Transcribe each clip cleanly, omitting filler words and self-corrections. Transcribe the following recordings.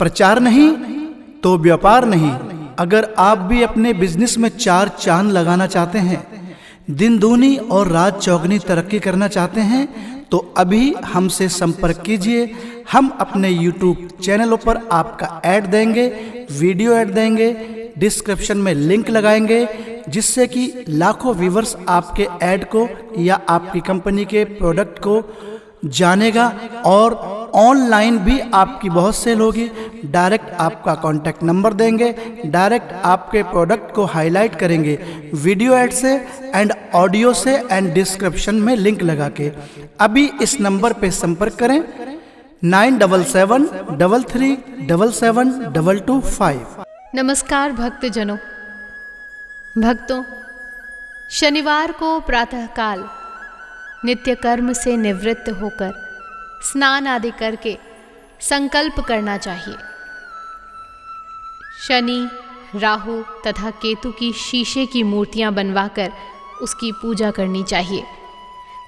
प्रचार नहीं तो व्यापार नहीं। अगर आप भी अपने बिजनेस में 4 चांद लगाना चाहते हैं, दिन दूनी और रात चौगनी तरक्की करना चाहते हैं, तो अभी हमसे संपर्क कीजिए। हम अपने YouTube चैनलों पर आपका ऐड देंगे, वीडियो ऐड देंगे, डिस्क्रिप्शन में लिंक लगाएंगे, जिससे कि लाखों व्यूवर्स आपके ऐड को या आपकी कंपनी के प्रोडक्ट को जानेगा और ऑनलाइन भी आपकी बहुत सेल होगी। डायरेक्ट आपका कॉन्टैक्ट नंबर देंगे, डायरेक्ट आपके प्रोडक्ट को हाईलाइट करेंगे वीडियो ऐड से एंड ऑडियो से एंड डिस्क्रिप्शन में लिंक लगा के। अभी इस नंबर पे संपर्क करें 9773377225। नमस्कार भक्तजनों। भक्तों, शनिवार को प्रातःकाल नित्य कर्म से निवृत्त होकर स्नान आदि करके संकल्प करना चाहिए। शनि, राहु तथा केतु की शीशे की मूर्तियां बनवाकर उसकी पूजा करनी चाहिए।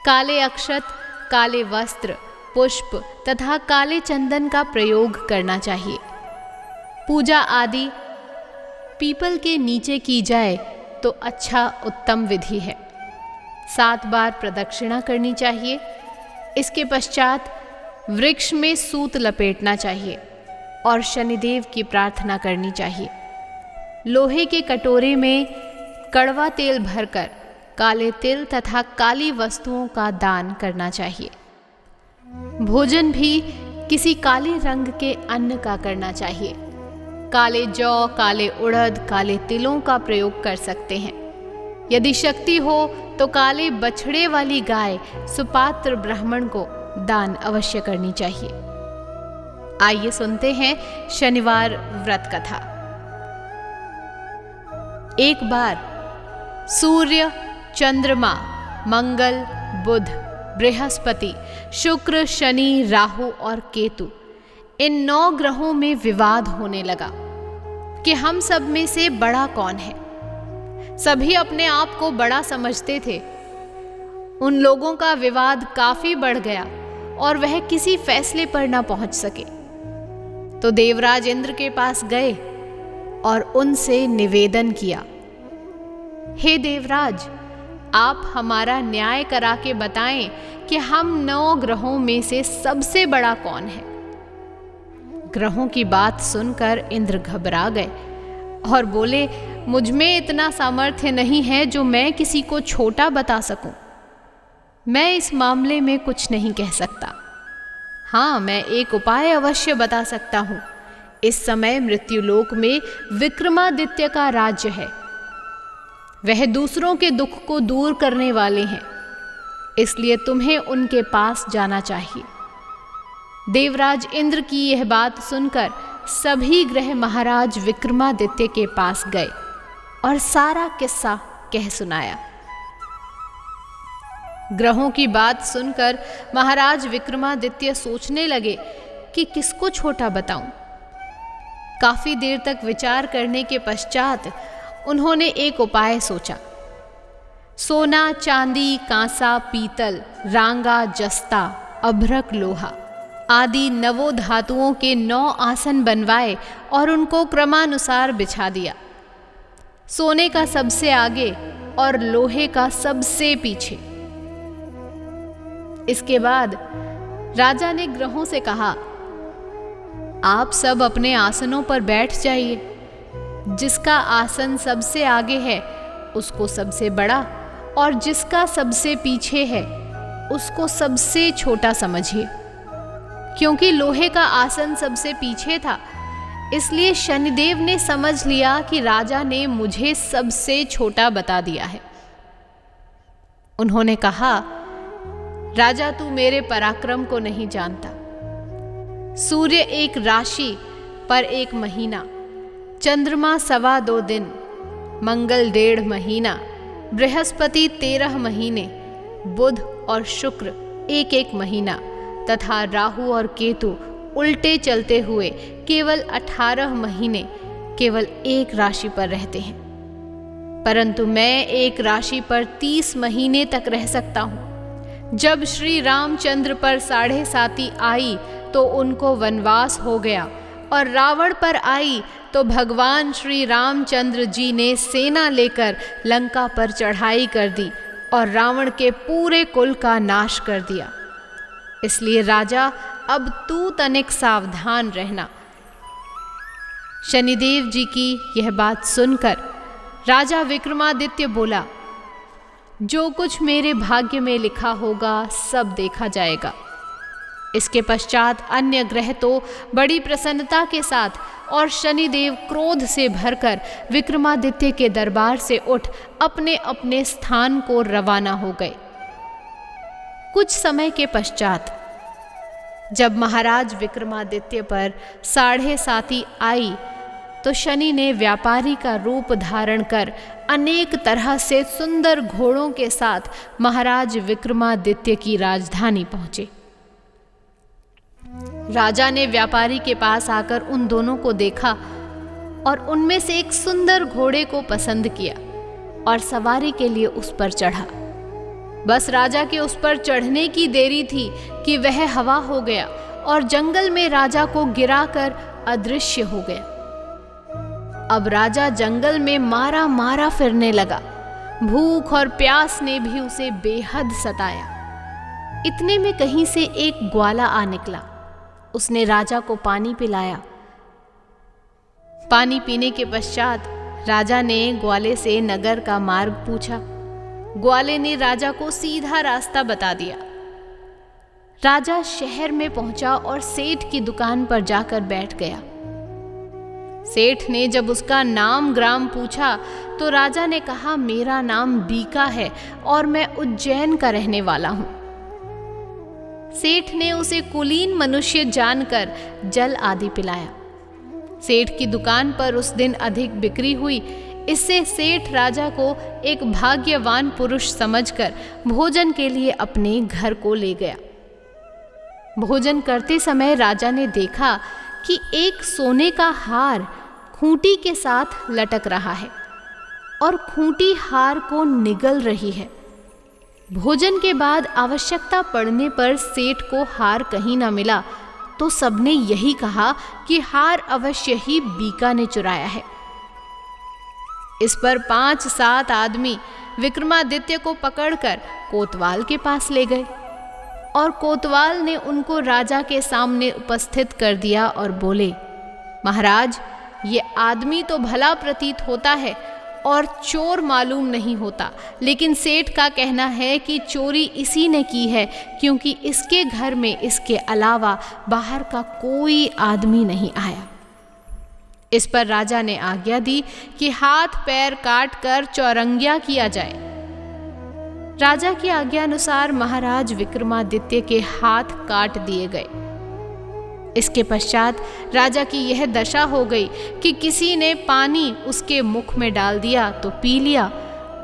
काले अक्षत, काले वस्त्र, पुष्प तथा काले चंदन का प्रयोग करना चाहिए। पूजा आदि पीपल के नीचे की जाए तो अच्छा उत्तम विधि है। 7 बार प्रदक्षिणा करनी चाहिए। इसके पश्चात वृक्ष में सूत लपेटना चाहिए और शनिदेव की प्रार्थना करनी चाहिए। लोहे के कटोरे में कड़वा तेल भरकर काले तिल तथा काली वस्तुओं का दान करना चाहिए। भोजन भी किसी काले रंग के अन्न का करना चाहिए। काले जौ, काले उड़द, काले तिलों का प्रयोग कर सकते हैं। यदि शक्ति हो तो काले बछड़े वाली गाय सुपात्र ब्राह्मण को दान अवश्य करनी चाहिए। आइए सुनते हैं शनिवार व्रत कथा। एक बार सूर्य, चंद्रमा, मंगल, बुध, बृहस्पति, शुक्र, शनि, राहु और केतु, इन 9 ग्रहों में विवाद होने लगा कि हम सब में से बड़ा कौन है। सभी अपने आप को बड़ा समझते थे। उन लोगों का विवाद काफी बढ़ गया और वह किसी फैसले पर न पहुंच सके। तो देवराज इंद्र के पास गए और उनसे निवेदन किया, हे देवराज, आप हमारा न्याय करा के बताएं कि हम 9 ग्रहों में से सबसे बड़ा कौन है। ग्रहों की बात सुनकर इंद्र घबरा गए और बोले, मुझ में इतना सामर्थ्य नहीं है जो मैं किसी को छोटा बता सकूं। मैं इस मामले में कुछ नहीं कह सकता। हाँ, मैं एक उपाय अवश्य बता सकता हूं। इस समय मृत्युलोक में विक्रमादित्य का राज्य है। वह दूसरों के दुख को दूर करने वाले हैं, इसलिए तुम्हें उनके पास जाना चाहिए। देवराज इंद्र की यह बात सुनकर सभी ग्रह महाराज विक्रमादित्य के पास गए और सारा किस्सा कह सुनाया। ग्रहों की बात सुनकर महाराज विक्रमादित्य सोचने लगे कि किसको छोटा बताऊं। काफी देर तक विचार करने के पश्चात उन्होंने एक उपाय सोचा। सोना, चांदी, कांसा, पीतल, रांगा, जस्ता, अभ्रक, लोहा आदि 9 धातुओं के 9 आसन बनवाए और उनको क्रमानुसार बिछा दिया। सोने का सबसे आगे और लोहे का सबसे पीछे। इसके बाद राजा ने ग्रहों से कहा, आप सब अपने आसनों पर बैठ जाइए। जिसका आसन सबसे आगे है उसको सबसे बड़ा और जिसका सबसे पीछे है उसको सबसे छोटा समझिए। क्योंकि लोहे का आसन सबसे पीछे था, इसलिए शनिदेव ने समझ लिया कि राजा ने मुझे सबसे छोटा बता दिया है। उन्होंने कहा, राजा, तू मेरे पराक्रम को नहीं जानता। सूर्य 1 राशि पर 1 महीना, चंद्रमा 2.25 दिन, मंगल 1.5 महीना, बृहस्पति 13 महीने, बुध और शुक्र 1-1 महीना तथा राहु और केतु उल्टे चलते हुए केवल 18 महीने केवल एक राशि पर रहते हैं, परंतु मैं एक राशि पर 30 महीने तक रह सकता हूँ। जब श्री रामचंद्र पर 7.5 आई तो उनको वनवास हो गया। और रावण पर आई तो भगवान श्री रामचंद्र जी ने सेना लेकर लंका पर चढ़ाई कर दी और रावण के पूरे कुल का नाश कर दिया। इसलिए राजा अब तू तनिक सावधान रहना। शनिदेव जी की यह बात सुनकर राजा विक्रमादित्य बोला, जो कुछ मेरे भाग्य में लिखा होगा सब देखा जाएगा। इसके पश्चात अन्य ग्रह तो बड़ी प्रसन्नता के साथ और शनिदेव क्रोध से भरकर विक्रमादित्य के दरबार से उठ अपने अपने स्थान को रवाना हो गए। कुछ समय के पश्चात जब महाराज विक्रमादित्य पर 7.5 आई तो शनि ने व्यापारी का रूप धारण कर अनेक तरह से सुंदर घोड़ों के साथ महाराज विक्रमादित्य की राजधानी पहुंचे। राजा ने व्यापारी के पास आकर उन दोनों को देखा और उनमें से एक सुंदर घोड़े को पसंद किया और सवारी के लिए उस पर चढ़ा। बस राजा के उस पर चढ़ने की देरी थी कि वह हवा हो गया और जंगल में राजा को गिराकर अदृश्य हो गया। अब राजा जंगल में मारा मारा फिरने लगा। भूख और प्यास ने भी उसे बेहद सताया। इतने में कहीं से एक ग्वाला आ निकला। उसने राजा को पानी पिलाया। पानी पीने के पश्चात राजा ने ग्वाले से नगर का मार्ग पूछा। ग्वाले ने राजा को सीधा रास्ता बता दिया। राजा शहर में पहुंचा और सेठ की दुकान पर जाकर बैठ गया। सेठ ने जब उसका नाम ग्राम पूछा तो राजा ने कहा, मेरा नाम बीका है और मैं उज्जैन का रहने वाला हूं। सेठ ने उसे कुलीन मनुष्य जानकर जल आदि पिलाया। सेठ की दुकान पर उस दिन अधिक बिक्री हुई। इससे सेठ राजा को एक भाग्यवान पुरुष समझकर भोजन के लिए अपने घर को ले गया। भोजन करते समय राजा ने देखा कि एक सोने का हार खूंटी के साथ लटक रहा है और खूंटी हार को निगल रही है। भोजन के बाद आवश्यकता पड़ने पर सेठ को हार कहीं ना मिला तो सबने यही कहा कि हार अवश्य ही बीका ने चुराया है। इस पर 5-7 आदमी विक्रमादित्य को पकड़कर कोतवाल के पास ले गए और कोतवाल ने उनको राजा के सामने उपस्थित कर दिया और बोले, महाराज, ये आदमी तो भला प्रतीत होता है और चोर मालूम नहीं होता, लेकिन सेठ का कहना है कि चोरी इसी ने की है क्योंकि इसके घर में इसके अलावा बाहर का कोई आदमी नहीं आया। इस पर राजा ने आज्ञा दी कि हाथ पैर काट कर चौरंगिया किया जाए। राजा की आज्ञा अनुसार महाराज विक्रमादित्य के हाथ काट दिए गए। इसके पश्चात राजा की यह दशा हो गई कि किसी ने पानी उसके मुख में डाल दिया तो पी लिया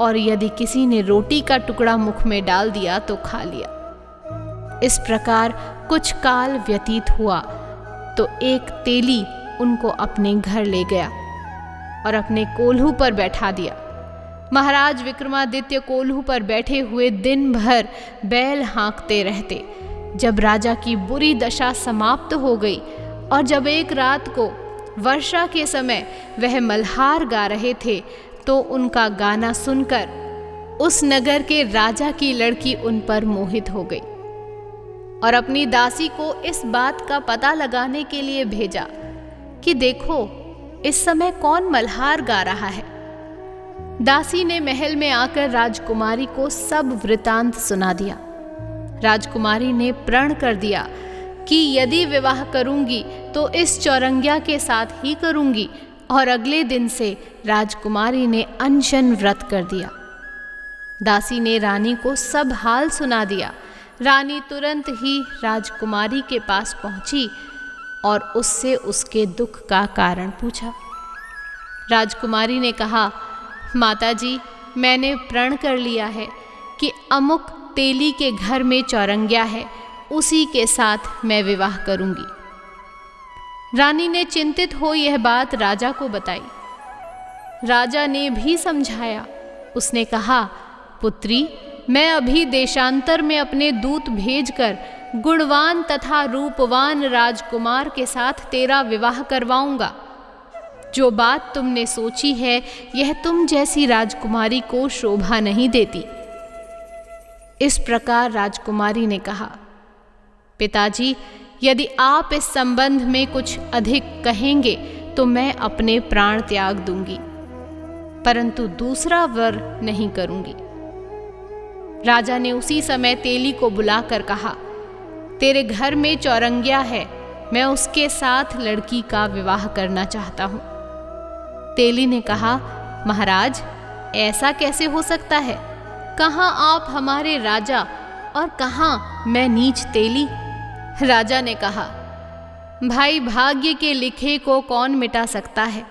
और यदि किसी ने रोटी का टुकड़ा मुख में डाल दिया तो खा लिया। इस प्रकार कुछ काल व्यतीत हुआ तो एक तेली उनको अपने घर ले गया और अपने कोल्हू पर बैठा दिया। महाराज विक्रमादित्य कोल्हू पर बैठे हुए दिन भर बैल हाँकते रहते। जब राजा की बुरी दशा समाप्त हो गई और जब एक रात को वर्षा के समय वह मल्हार गा रहे थे तो उनका गाना सुनकर उस नगर के राजा की लड़की उन पर मोहित हो गई और अपनी दासी को इस बात का पता लगाने के लिए भेजा कि देखो इस समय कौन मल्हार गा रहा है। दासी ने महल में आकर राजकुमारी को सब वृतांत सुना दिया। राजकुमारी ने प्रण कर दिया कि यदि विवाह करूंगी तो इस चौरंगिया के साथ ही करूंगी और अगले दिन से राजकुमारी ने अनशन व्रत कर दिया। दासी ने रानी को सब हाल सुना दिया। रानी तुरंत ही राजकुमारी के पास पहुंची और उससे उसके दुख का कारण पूछा। राजकुमारी ने कहा, माताजी, मैंने प्रण कर लिया है कि अमुक तेली के घर में चौरंगिया है, उसी के साथ मैं विवाह करूंगी। रानी ने चिंतित हो यह बात राजा को बताई। राजा ने भी समझाया। उसने कहा, पुत्री, मैं अभी देशांतर में अपने दूत भेजकर गुणवान तथा रूपवान राजकुमार के साथ तेरा विवाह करवाऊंगा। जो बात तुमने सोची है यह तुम जैसी राजकुमारी को शोभा नहीं देती। इस प्रकार राजकुमारी ने कहा, पिताजी, यदि आप इस संबंध में कुछ अधिक कहेंगे तो मैं अपने प्राण त्याग दूंगी, परंतु दूसरा वर नहीं करूंगी। राजा ने उसी समय तेली को बुलाकर कहा, तेरे घर में चौरंगिया है, मैं उसके साथ लड़की का विवाह करना चाहता हूं। तेली ने कहा, महाराज, ऐसा कैसे हो सकता है? कहाँ आप हमारे राजा और कहाँ मैं नीच तेली? राजा ने कहा, भाई, भाग्य के लिखे को कौन मिटा सकता है?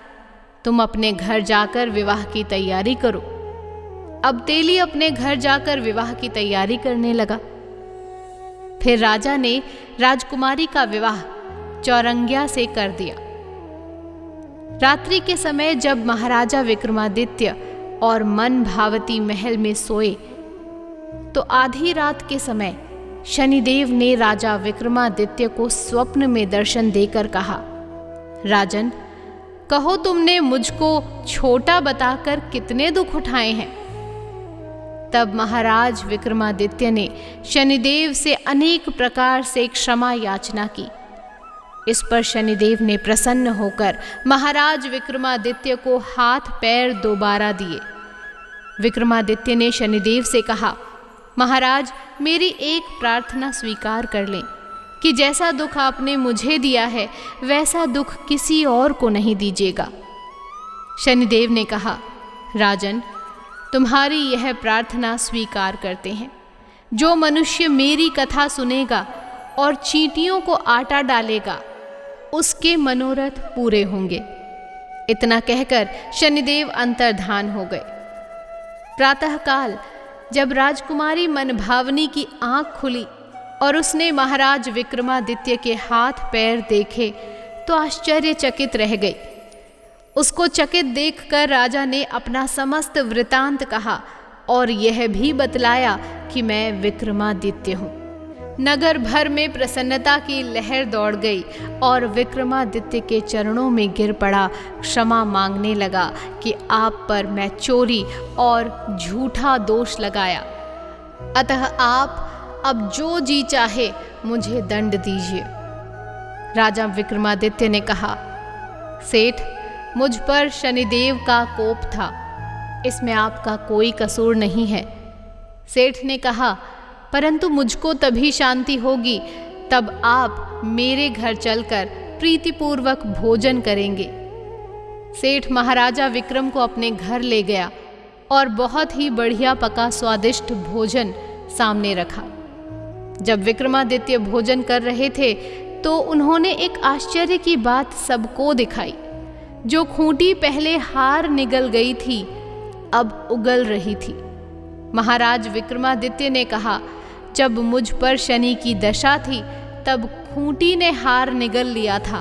तुम अपने घर जाकर विवाह की तैयारी करो। अब तेली अपने घर जाकर विवाह की तैयारी करने लगा। फिर राजा ने राजकुमारी का विवाह चौरंगिया से कर दिया। रात्रि के समय जब महाराजा विक्रमादित्य और मन भावती महल में सोए तो आधी रात के समय शनिदेव ने राजा विक्रमादित्य को स्वप्न में दर्शन देकर कहा, राजन, कहो तुमने मुझको छोटा बताकर कितने दुख उठाए हैं? तब महाराज विक्रमादित्य ने शनिदेव से अनेक प्रकार से क्षमा याचना की। इस पर शनिदेव ने प्रसन्न होकर महाराज विक्रमादित्य को हाथ पैर दोबारा दिए। विक्रमादित्य ने शनिदेव से कहा, महाराज, मेरी एक प्रार्थना स्वीकार कर लें कि जैसा दुख आपने मुझे दिया है वैसा दुख किसी और को नहीं दीजिएगा। शनिदेव ने कहा, राजन, तुम्हारी यह प्रार्थना स्वीकार करते हैं। जो मनुष्य मेरी कथा सुनेगा और चींटियों को आटा डालेगा उसके मनोरथ पूरे होंगे। इतना कहकर शनिदेव अंतर्धान हो गए। प्रातःकाल जब राजकुमारी मनभावनी की आंख खुली और उसने महाराज विक्रमादित्य के हाथ पैर देखे तो आश्चर्यचकित रह गई। उसको चकित देखकर राजा ने अपना समस्त वृतांत कहा और यह भी बतलाया कि मैं विक्रमादित्य हूँ। नगर भर में प्रसन्नता की लहर दौड़ गई और विक्रमादित्य के चरणों में गिर पड़ा, क्षमा मांगने लगा कि आप पर मैं चोरी और झूठा दोष लगाया, अतः आप अब जो जी चाहे मुझे दंड दीजिए। राजा विक्रमादित्य ने कहा, सेठ, मुझ पर शनिदेव का कोप था, इसमें आपका कोई कसूर नहीं है। सेठ ने कहा, परंतु मुझको तभी शांति होगी तब आप मेरे घर चलकर प्रीतिपूर्वक भोजन करेंगे। सेठ महाराजा विक्रम को अपने घर ले गया और बहुत ही बढ़िया पका स्वादिष्ट भोजन सामने रखा। जब विक्रमादित्य भोजन कर रहे थे तो उन्होंने एक आश्चर्य की बात सबको दिखाई। जो खूंटी पहले हार निगल गई थी अब उगल रही थी। महाराज विक्रमादित्य ने कहा, जब मुझ पर शनि की दशा थी तब खूंटी ने हार निगल लिया था,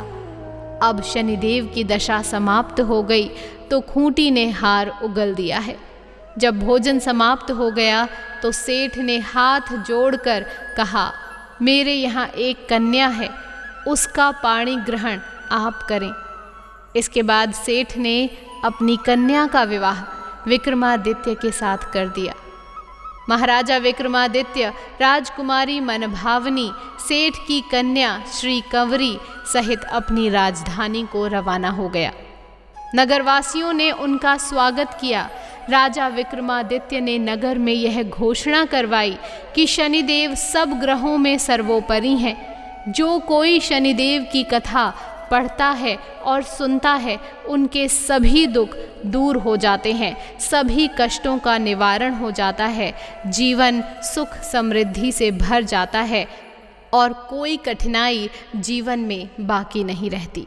अब शनिदेव की दशा समाप्त हो गई तो खूंटी ने हार उगल दिया है। जब भोजन समाप्त हो गया तो सेठ ने हाथ जोड़कर कहा, मेरे यहाँ एक कन्या है, उसका पाणी ग्रहण आप करें। इसके बाद सेठ ने अपनी कन्या का विवाह विक्रमादित्य के साथ कर दिया। महाराजा विक्रमादित्य राजकुमारी मनभावनी, सेठ की कन्या श्री कंवरी सहित अपनी राजधानी को रवाना हो गया। नगरवासियों ने उनका स्वागत किया। राजा विक्रमादित्य ने नगर में यह घोषणा करवाई कि शनिदेव सब ग्रहों में सर्वोपरि हैं। जो कोई शनिदेव की कथा पढ़ता है और सुनता है उनके सभी दुख दूर हो जाते हैं, सभी कष्टों का निवारण हो जाता है, जीवन सुख समृद्धि से भर जाता है और कोई कठिनाई जीवन में बाकी नहीं रहती।